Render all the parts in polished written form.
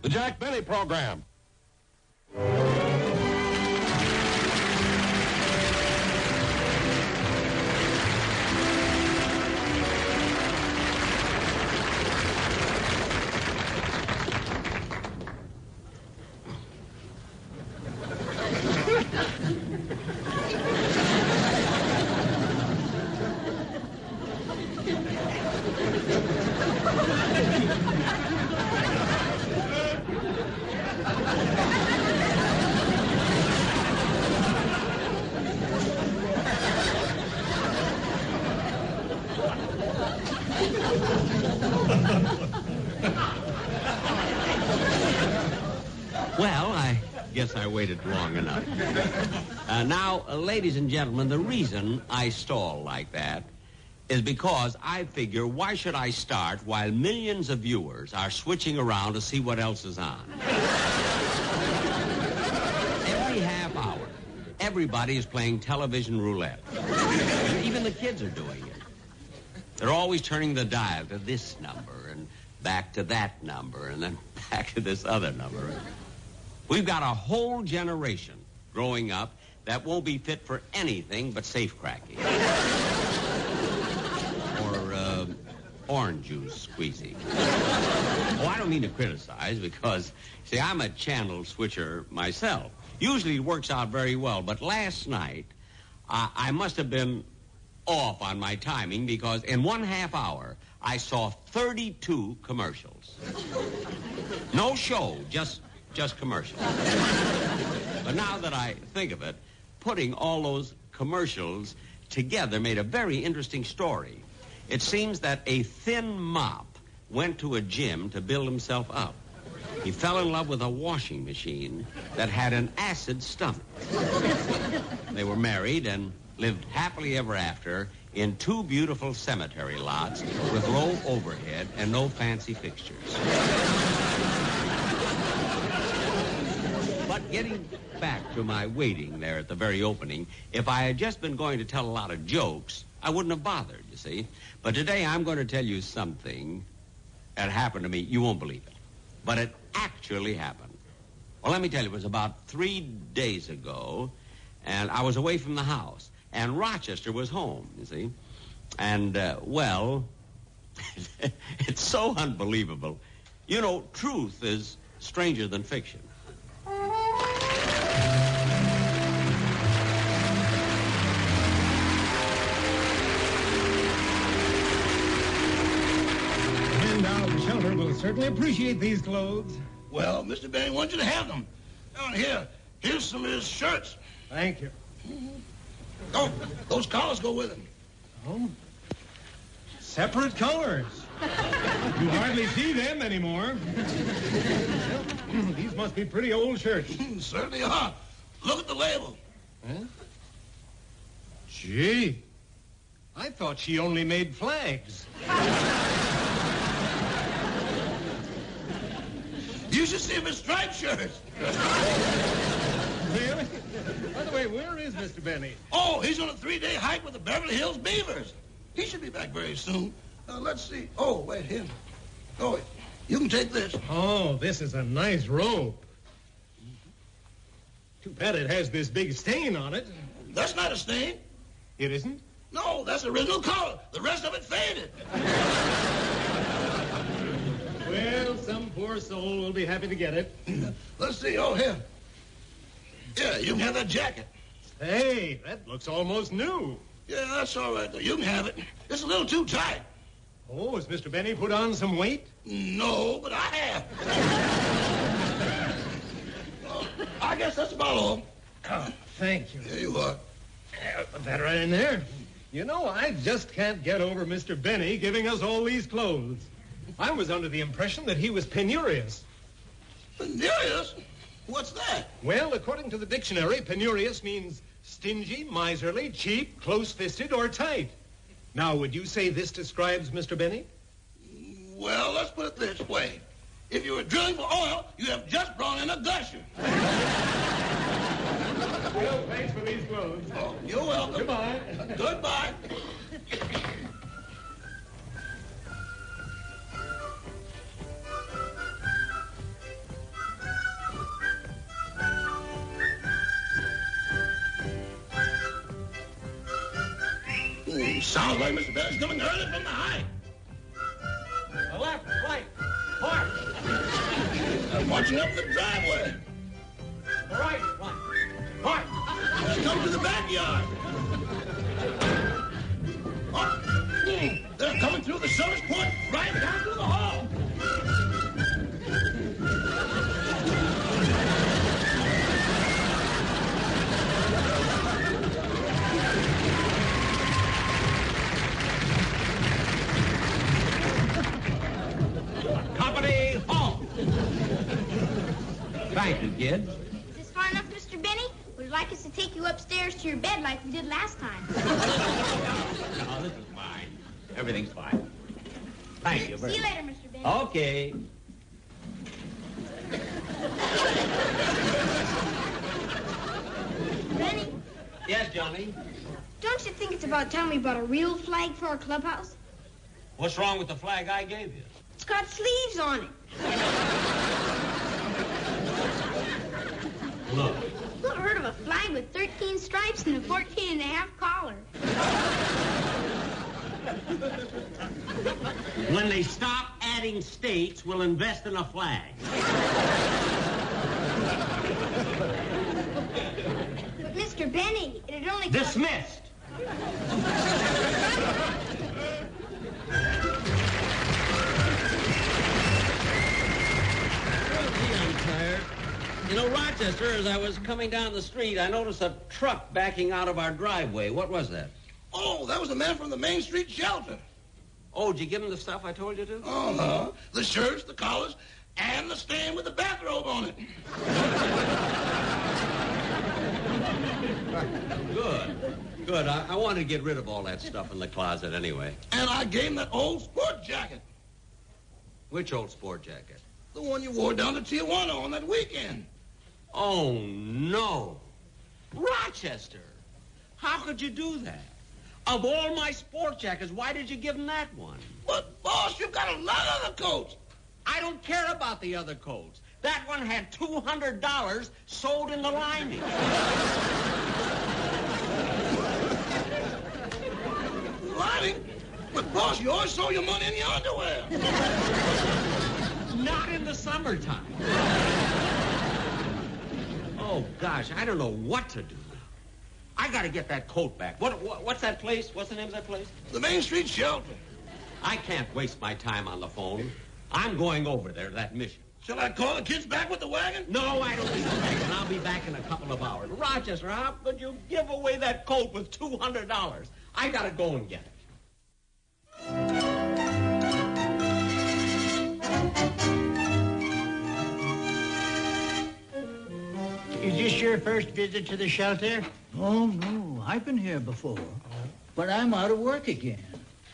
The Jack Benny Program. Well, I guess I waited long enough. Now, ladies and gentlemen, the reason I stall like that is because I figure, why should I start while millions of viewers are switching around to see what else is on? Every half hour, everybody is playing television roulette. Even the kids are doing it. They're always turning the dial to this number and back to that number and then back to this other number. We've got a whole generation growing up that won't be fit for anything but safe-cracking. Or orange juice squeezy. Oh, I don't mean to criticize because, see, I'm a channel switcher myself. Usually it works out very well, but last night I must have been off on my timing because in 1/2 hour I saw 32 commercials. No show, just commercials. But now that I think of it, putting all those commercials together made a very interesting story. It seems that a thin mop went to a gym to build himself up. He fell in love with a washing machine that had an acid stomach. They were married and lived happily ever after in 2 beautiful cemetery lots with low overhead and no fancy fixtures. But getting back to my waiting there at the very opening, if I had just been going to tell a lot of jokes, I wouldn't have bothered, you see. But today I'm going to tell you something that happened to me. You won't believe it. But it actually happened. Well, let me tell you, it was about 3 days ago, and I was away from the house, and Rochester was home, you see. And, well, it's so unbelievable. You know, truth is stranger than fiction. Shelter will certainly appreciate these clothes. Well, Mr. Benny wants you to have them. Down here, here's some of his shirts. Thank you. Oh, those collars go with them. Oh, separate colors. You hardly see them anymore. These must be pretty old shirts. Certainly are. Look at the label. Huh? Gee, I thought she only made flags. You should see him in striped shirts. Really? By the way, where is Mr. Benny? Oh, he's on a 3-day hike with the Beverly Hills Beavers. He should be back very soon. Let's see. Oh, wait, here. Oh, you can take this. Oh, this is a nice robe. Too bad it has this big stain on it. That's not a stain. It isn't? No, that's the original color. The rest of it faded. Well, some poor soul will be happy to get it. Let's see. Oh, here. Yeah, you can have that jacket. Hey, that looks almost new. Yeah, that's all right, though. You can have it. It's a little too tight. Oh, has Mr. Benny put on some weight? No, but I have. Well, I guess that's about all. Oh, thank you. There you are. Put that right in there. You know, I just can't get over Mr. Benny giving us all these clothes. I was under the impression that he was penurious. Penurious? What's that? Well, according to the dictionary, penurious means stingy, miserly, cheap, close-fisted, or tight. Now, would you say this describes Mr. Benny? Well, let's put it this way. If you were drilling for oil, you have just brought in a gusher. Well, thanks for these clothes. Oh, you're welcome. Goodbye. Goodbye. Sounds like Mr. Benny's coming early from the height. The left flank. Mark. I'm marching up the driveway. The right flank. Mark. He's come to the backyard. Oh, they're coming through the service port right down through the hall. Company halt. Thank you, kid. Is this far enough, Mr. Benny? Would you like us to take you upstairs to your bed like we did last time? No, this is fine. Everything's fine. Thank you very See you much. later, Mr. Benny. Okay. Benny, Yes, Johnny? don't you think it's about time we bought a real flag for our clubhouse? What's wrong with the flag I gave you? It's got sleeves on it. Look. Who ever heard of a flag with 13 stripes and a 14 and a half collar? When they stop adding states, we'll invest in a flag. But Mr. Benny, it'd only cost... Dismissed. I'm tired. You know, Rochester, as I was coming down the street, I noticed a truck backing out of our driveway. What was that? Oh, that was the man from the Main Street shelter. Oh, did you give him the stuff I told you to? Uh-huh. The shirts, the collars, and the stand with the bathrobe on it. Good. Good. I wanted to get rid of all that stuff in the closet anyway. And I gave him that old sport jacket. Which old sport jacket? The one you wore down to Tijuana on that weekend. Oh, no. Rochester, how could you do that? Of all my sport jackets, why did you give him that one? But, boss, you've got a lot of other coats. I don't care about the other coats. That one had $200 sold in the lining. Lining? But, boss, you always sold your money in your underwear. Not in the summertime. Oh, gosh, I don't know what to do now. I got to get that coat back. What's that place? What's the name of that place? The Main Street shelter. I can't waste my time on the phone. I'm going over there to that mission. Shall I call the kids back with the wagon? No, I don't need a wagon. I'll be back in a couple of hours. Rochester, how could you give away that coat with $200? I got to go and get it. Is this your first visit to the shelter? Oh, no. I've been here before. But I'm out of work again.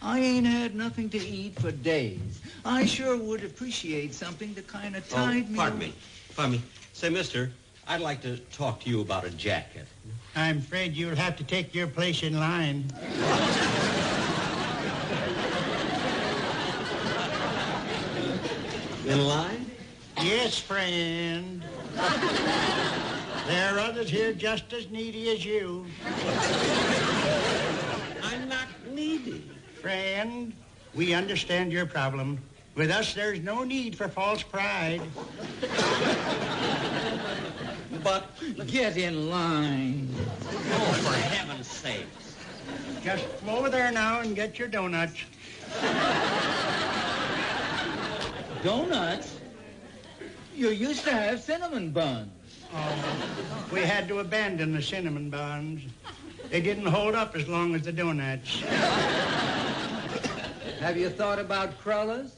I ain't had nothing to eat for days. I sure would appreciate something to kind of tide me. Pardon me. Pardon me. Say, mister, I'd like to talk to you about a jacket. I'm afraid you'll have to take your place in line. In line? Yes, friend. There are others here just as needy as you. I'm not needy. Friend, we understand your problem. With us, there's no need for false pride. But, Get in line. oh, for heaven's sakes. Just go over there now and get your donuts. Donuts? You used to have cinnamon buns. We had to abandon the cinnamon buns. They didn't hold up as long as the donuts. Have you thought about crullers?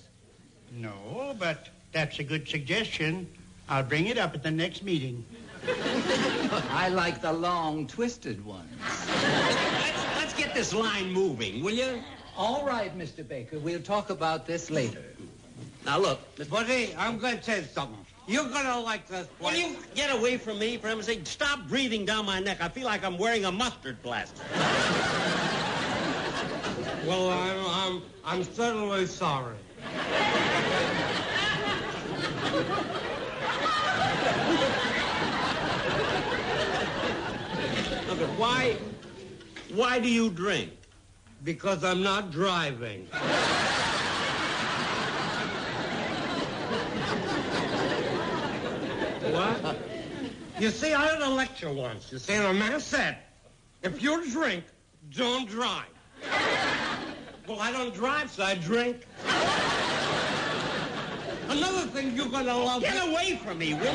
No, but that's a good suggestion. I'll bring it up at the next meeting. I like the long, twisted ones. Let's get this line moving, will you? All right, Mr. Baker. We'll talk about this later. Now, look. Buddy, I'm going to tell you something. You're going to like this Will place. you get away from me, for heaven's sake? Stop breathing down my neck. I feel like I'm wearing a mustard plaster. Well, I'm certainly sorry. Look, why do you drink? Because I'm not driving. What? You see, I had a lecture once. You see, and a man said, if you drink, don't drive. Well, I don't drive, so I drink. Another thing you're gonna love... Get away from me, will you?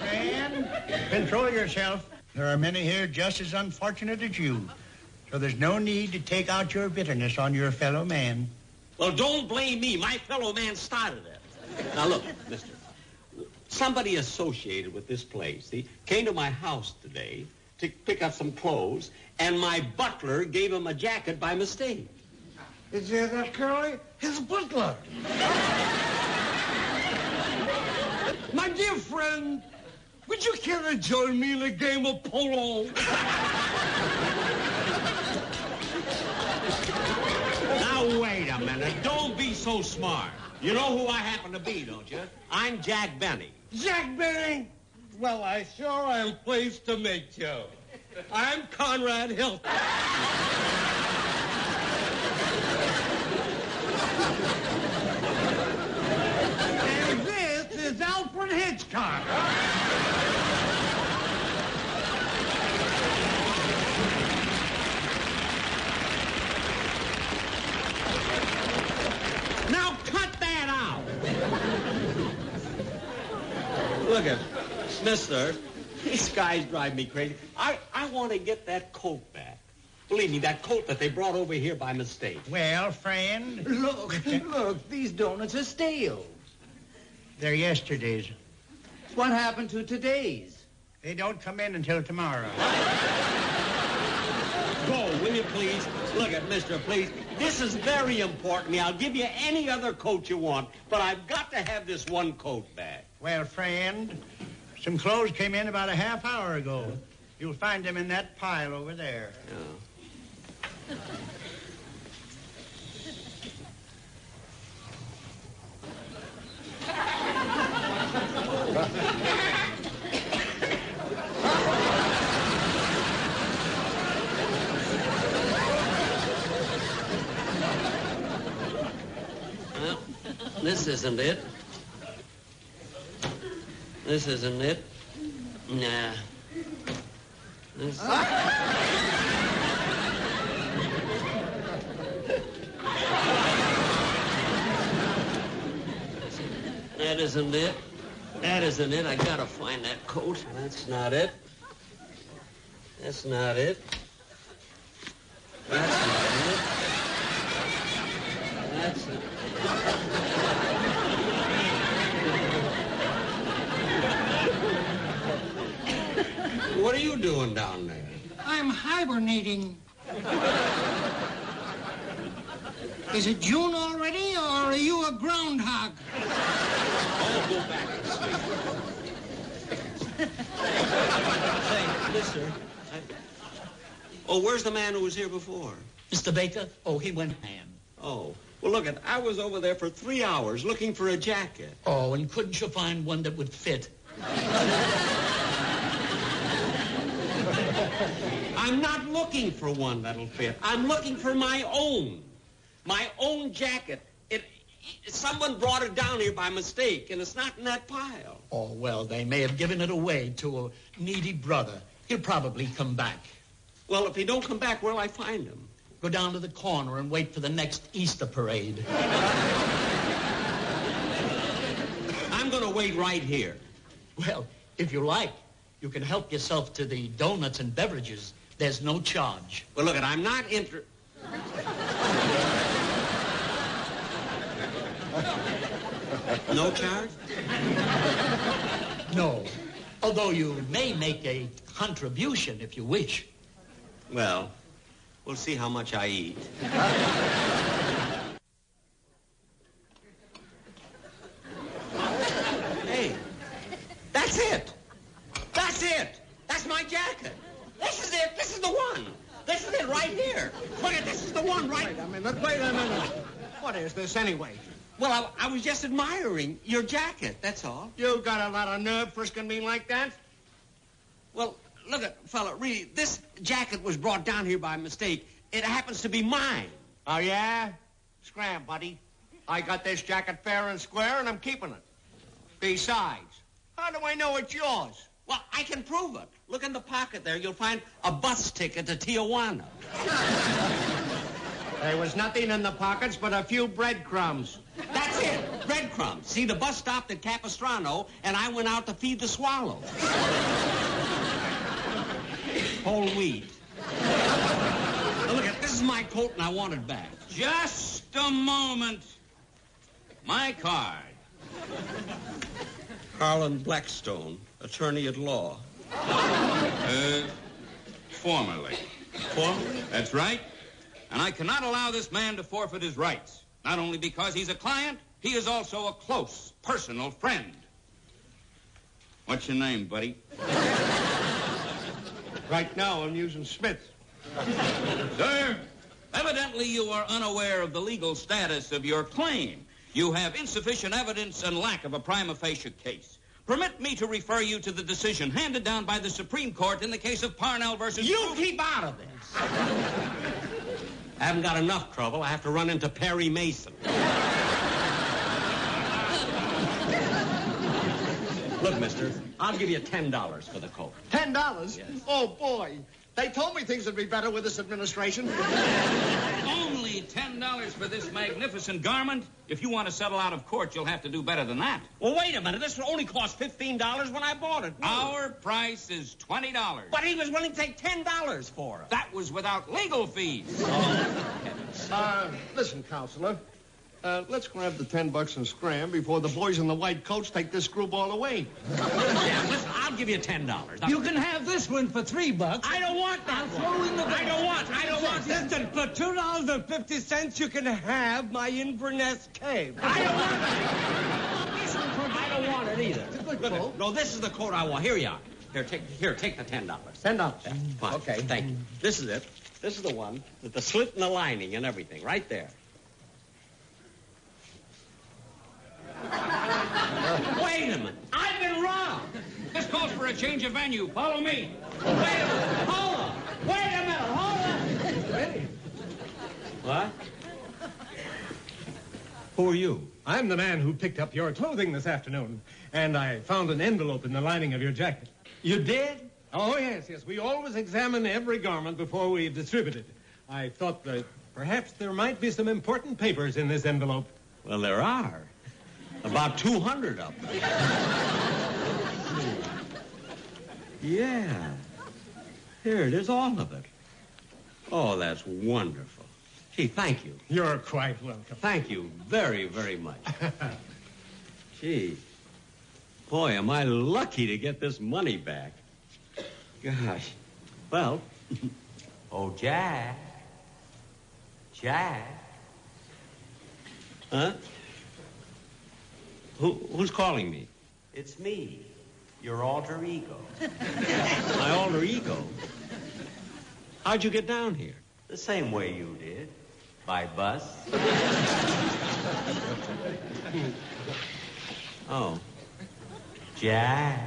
Man, control yourself. There are many here just as unfortunate as you. So there's no need to take out your bitterness on your fellow man. Well, don't blame me. My fellow man started it. Now, look, mister. Somebody associated with this place, he came to my house today to pick up some clothes, and my butler gave him a jacket by mistake. Is you hear that, Curly? His butler. My dear friend, would you care to join me in a game of polo? Now, wait a minute. Don't be so smart. You know who I happen to be, don't you? I'm Jack Benny. Jack Benny? Well, I sure am pleased to meet you. I'm Conrad Hilton. And this is Alfred Hitchcock. Now cut that out. Look at mister. These guys drive me crazy. I want to get that coat back. Believe me, that coat that they brought over here by mistake. Well, friend, Look, these donuts are stale. they're yesterday's. What happened to today's? They don't come in until tomorrow. Go, will you please? Look at mister, please. This is very important to me. I'll give you any other coat you want, but I've got to have this one coat back. Well, friend, some clothes came in about a half hour ago. You'll find them in that pile over there. Oh. Well, this isn't it. This isn't it. Nah. This... That isn't it. That isn't it. I gotta find that coat. That's not it. That's not it. That's not it. That's it. What are you doing down there? I'm hibernating. Is it June already, or are you a groundhog? Oh, go back and sleep. Say, mister. Oh, where's the man who was here before? Mr. Baker? Oh, he went ham. Oh. Well, look, I was over there for 3 hours looking for a jacket. Oh, and couldn't you find one that would fit? I'm not looking for one that'll fit. I'm looking for my own. My own jacket. Someone brought it down here by mistake, and it's not in that pile. Oh, well, they may have given it away to a needy brother. He'll probably come back. Well, if he don't come back, where'll I find him? Go down to the corner and wait for the next Easter parade. I'm going to wait right here. Well, if you like, you can help yourself to the donuts and beverages. There's no charge. Well, look, I'm not No charge? No. Although you may make a contribution if you wish. Well, we'll see how much I eat. Hey, that's it. That's it. That's my jacket. This is it. This is the one. This is it right here. Look at this is the one right. Wait a minute. What is this anyway? Well, I was just admiring your jacket, that's all. You got a lot of nerve frisking me like that? Well, look at, fella, really, this jacket was brought down here by mistake, It happens to be mine. Oh, yeah? Scram, buddy. I got this jacket fair and square, and I'm keeping it. Besides, how do I know it's yours? Well, I can prove it. Look in the pocket there. You'll find a bus ticket to Tijuana. There was nothing in the pockets but a few breadcrumbs. That's it. Breadcrumbs. See, the bus stopped at Capistrano, and I went out to feed the swallows. Whole wheat. Now, look, this is my coat, and I want it back. Just a moment. My card. Harlan Blackstone, attorney at law. Formerly. Formerly? That's right. And I cannot allow this man to forfeit his rights. Not only because he's a client, he is also a close, personal friend. What's your name, buddy? Right now, I'm using Smith. Sir, evidently you are unaware of the legal status of your claim. You have insufficient evidence and lack of a prima facie case. Permit me to refer you to the decision handed down by the Supreme Court in the case of Parnell versus... You keep out of this. I haven't got enough trouble. I have to run into Perry Mason. Look, mister, I'll give you $10 for the coat. $10? Yes. Oh, boy. They told me things would be better with this administration. Only $10 for this magnificent garment? If you want to settle out of court, you'll have to do better than that. Well, wait a minute. This only cost $15 when I bought it. Our price is $20. But he was willing to take $10 for it. That was without legal fees. Listen, Counselor. Let's grab the $10 and scram before the boys in the white coats take this screwball away. Yeah, listen, I'll give you $10. You can have this one for $3. I don't want that one. Throw in the I don't want this. Listen, for $2.50, you can have my Inverness cave. I don't want it. I don't want it either. It's a good Look, coat. no, this is the coat I want. Here you are. Here, take the $10. $10. Yeah, fine. Okay. Thank you. This is it. This is the one with the slit in the lining and everything, right there. Wait a minute. I've been robbed. This calls for a change of venue. Follow me. Wait a minute. Hold on. Wait a minute. Hold on. Wait. What? Who are you? I'm the man who picked up your clothing this afternoon, and I found an envelope in the lining of your jacket. You did? Oh, yes. We always examine every garment before we distribute it. I thought that perhaps there might be some important papers in this envelope. Well, there are. About 200 of them. Yeah. Here it is, all of it. Oh, that's wonderful. Gee, thank you. You're quite welcome. Thank you very, very much. Gee. Boy, am I lucky to get this money back. Gosh. Well. Oh, Jack. Jack. Huh? Who's calling me? It's me, your alter ego. My alter ego? How'd you get down here? The same way you did. By bus. Oh. Jack.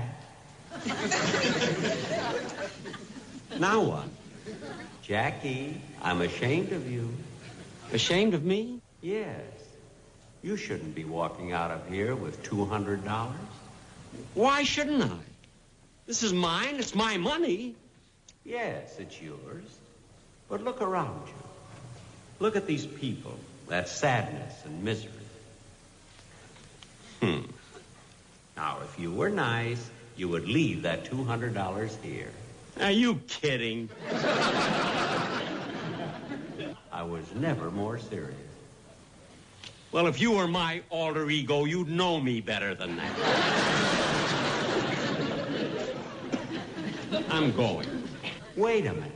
Now what? Jackie, I'm ashamed of you. Ashamed of me? Yes. You shouldn't be walking out of here with $200. Why shouldn't I? This is mine. It's my money. Yes, it's yours. But look around you. Look at these people. That sadness and misery. Now, if you were nice, you would leave that $200 here. Are you kidding? I was never more serious. Well, if you were my alter ego, you'd know me better than that. I'm going. Wait a minute.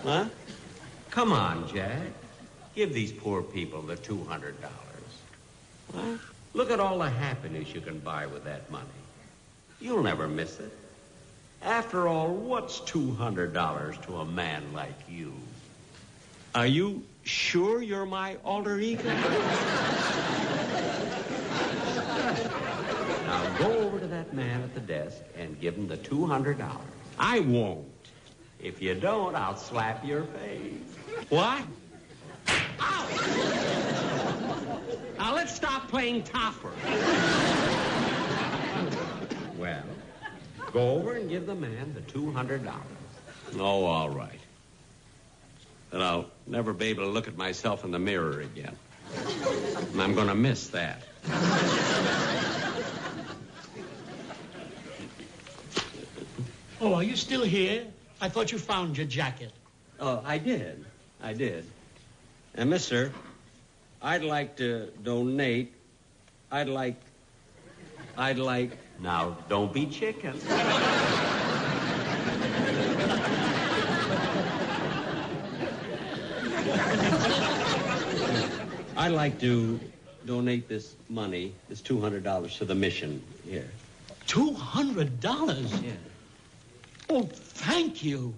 Huh? Come on, Jack. Give these poor people the $200. What? Look at all the happiness you can buy with that money. You'll never miss it. After all, what's $200 to a man like you? Are you sure you're my alter ego? Now go over to that man at the desk and give him the $200. I won't. If you don't, I'll slap your face. What? Ow! Now, let's stop playing topper. Well, go over and give the man the $200. Oh, all right. But I'll never be able to look at myself in the mirror again. And I'm going to miss that. Oh, are you still here? I thought you found your jacket. Oh, I did. And, mister, I'd like to donate. I'd like... Now, don't be chicken. I'd like to donate this money, this $200 to the mission here. $200? Yeah. Oh, thank you.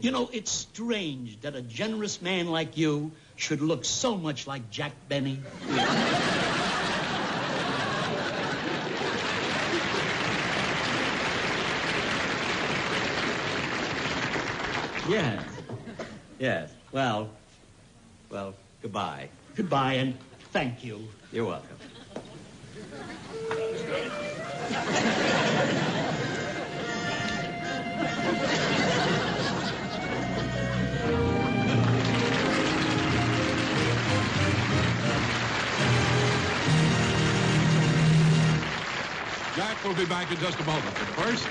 You know, it's strange that a generous man like you should look so much like Jack Benny. Yes. Well, goodbye. Goodbye, and thank you. You're welcome. Jack will be back in just a moment, but first...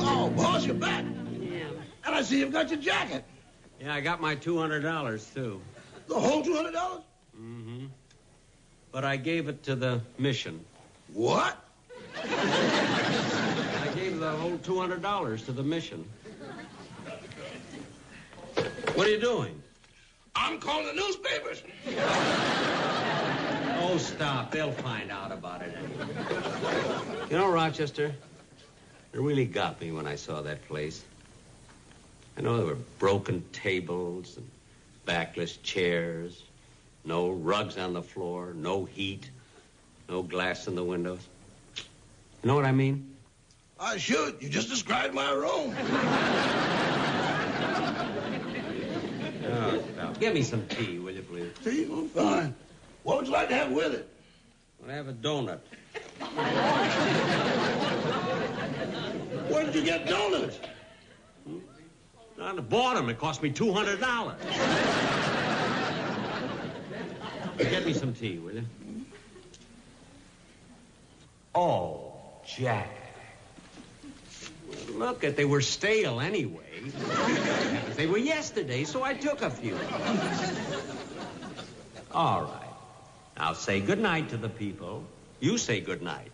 Oh, boss, you're back. Yeah. And I see you've got your jacket. Yeah, I got my $200, too. The whole $200? Mm-hmm. But I gave it to the mission. What? I gave the whole $200 to the mission. What are you doing? I'm calling the newspapers. Oh, stop. They'll find out about it anyway. You know, Rochester, it really got me when I saw that place. I know there were broken tables and backless chairs, no rugs on the floor, no heat, no glass in the windows. You know what I mean? I should. You just described my room. Oh, stop. Get me some tea, will you, please? Tea? Oh, fine. What would you like to have with it? I'll have a donut. Where did you get donuts? I bought them. It cost me $200. Get me some tea, will you? Oh, Jack. Look, they were stale anyway. They were yesterday, so I took a few. All right. Now say goodnight to the people. You say goodnight.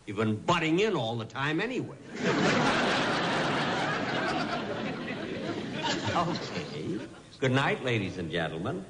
You've been butting in all the time anyway. Okay. Good night, ladies and gentlemen.